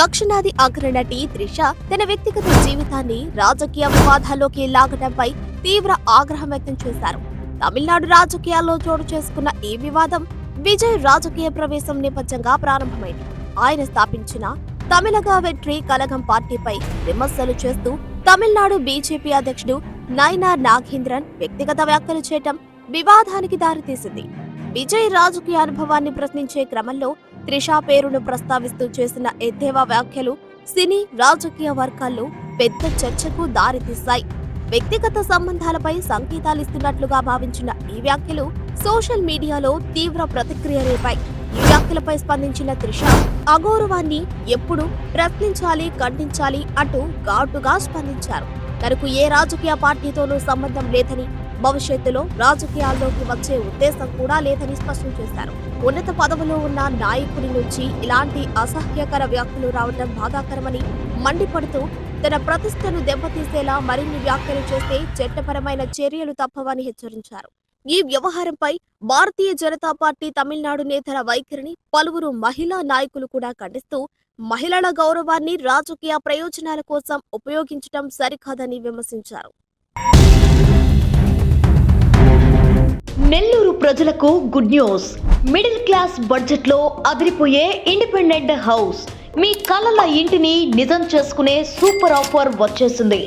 దక్షిణాది అగ్రనటి త్రిష తన వ్యక్తిగత జీవితాన్ని రాజకీయ వివాదాల్లోకి లాగడంపై తీవ్ర ఆగ్రహం వ్యక్తం చేశారు. తమిళనాడు రాజకీయాల్లో చోటు చేసుకున్న ఈ వివాదం విజయ్ రాజకీయ ప్రవేశం నేపథ్యంగా ప్రారంభమైంది. ఆయన స్థాపించిన తమిళగ వెట్రి కలగం పార్టీపై విమర్శలు చేస్తూ తమిళనాడు బీజేపీ అధ్యక్షుడు నైనార్ నాగేంద్రన్ వ్యక్తిగత వ్యాఖ్యలు చేయటం వివాదానికి దారితీసింది. విజయ్ రాజకీయ అనుభవాన్ని ప్రశ్నించే క్రమంలో త్రిష పేరును ప్రస్తావిస్తూ చేసిన ఎద్దేవా వ్యాఖ్యలు సినీ రాజకీయ వర్గాల్లో పెద్ద చర్చకు దారితీశాయి. వ్యక్తిగత సంబంధాలపై సంకేతాలిస్తున్నట్లుగా భావించిన ఈ వ్యాఖ్యలు సోషల్ మీడియాలో తీవ్ర ప్రతిక్రియ రేపాయి. ఈ వ్యాఖ్యలపై స్పందించిన త్రిష అగౌరవాన్ని ఎప్పుడు ప్రశ్నించాలి, ఖండించాలి అంటూ ఘాటుగా స్పందించారు. తనకు ఏ రాజకీయ పార్టీతోనూ సంబంధం లేదని, భవిష్యత్తులో రాజకీయాల్లోకి వచ్చే ఉద్దేశం కూడా లేదని స్పష్టం చేశారు. ఉన్నత పదవిలో ఉన్న నాయకుడి నుంచి ఇలాంటి అసహ్యకర వ్యాఖ్యలు రావడం బాధాకరమని మండిపడుతూ తన ప్రతిష్టను దెబ్బతీసేలా మరిన్ని వ్యాఖ్యలు చేస్తే చట్టపరమైన చర్యలు తప్పవని హెచ్చరించారు. ఈ వ్యవహారంపై భారతీయ జనతా పార్టీ తమిళనాడు నేతల వైఖరిని పలువురు మహిళా నాయకులు కూడా ఖండిస్తూ మహిళల గౌరవాన్ని రాజకీయ ప్రయోజనాల కోసం ఉపయోగించడం సరికాదని విమర్శించారు. నెల్లూరు ప్రజలకు good news. Middle class budget లో అదిరిపోయే ఇండిపెండెంట్ హౌస్, మీ కలల ఇంటిని నిజం చేసుకునే సూపర్ ఆఫర్ వచ్చేసింది.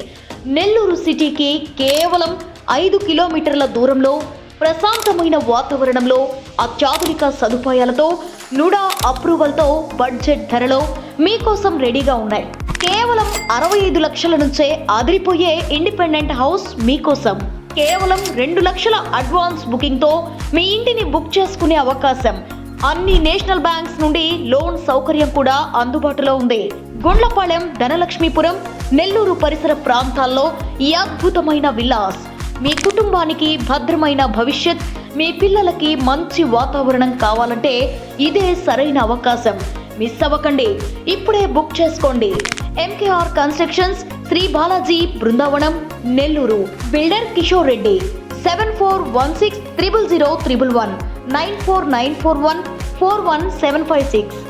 నెల్లూరు సిటీకి కేవలం 5 కిలోమీటర్ల దూరంలో ప్రశాంతమైన వాతావరణంలో అత్యాధునిక సదుపాయాలతో నుడా అప్రూవల్తో బడ్జెట్ ధరలో మీకోసం రెడీగా ఉన్నాయి. కేవలం 65 లక్షల నుంచే అదిరిపోయే ఇండిపెండెంట్ హౌస్ మీకోసం. కేవలం 2 లక్షల అడ్వాన్స్ బుకింగ్ తో మీ ఇంటిని బుక్ చేసుకునే అవకాశం. అన్ని నేషనల్ బ్యాంక్స్ నుండి లోన్ సౌకర్యం కూడా అందుబాటులో ఉంది. గుండ్లపాలెం, ధనలక్ష్మీపురం, నెల్లూరు పరిసర ప్రాంతాల్లో ఈ అద్భుతమైన విల్లాస్ మీ కుటుంబానికి భద్రమైన భవిష్యత్, మీ పిల్లలకి మంచి వాతావరణం కావాలంటే ఇదే సరైన అవకాశం. మిస్ అవ్వకండి, ఇప్పుడే బుక్ చేసుకోండి. MKR constructions, Shri Balaji, Brindavanam, Nellore. Builder Kishore Reddy. 7416 000 111 94941 41756.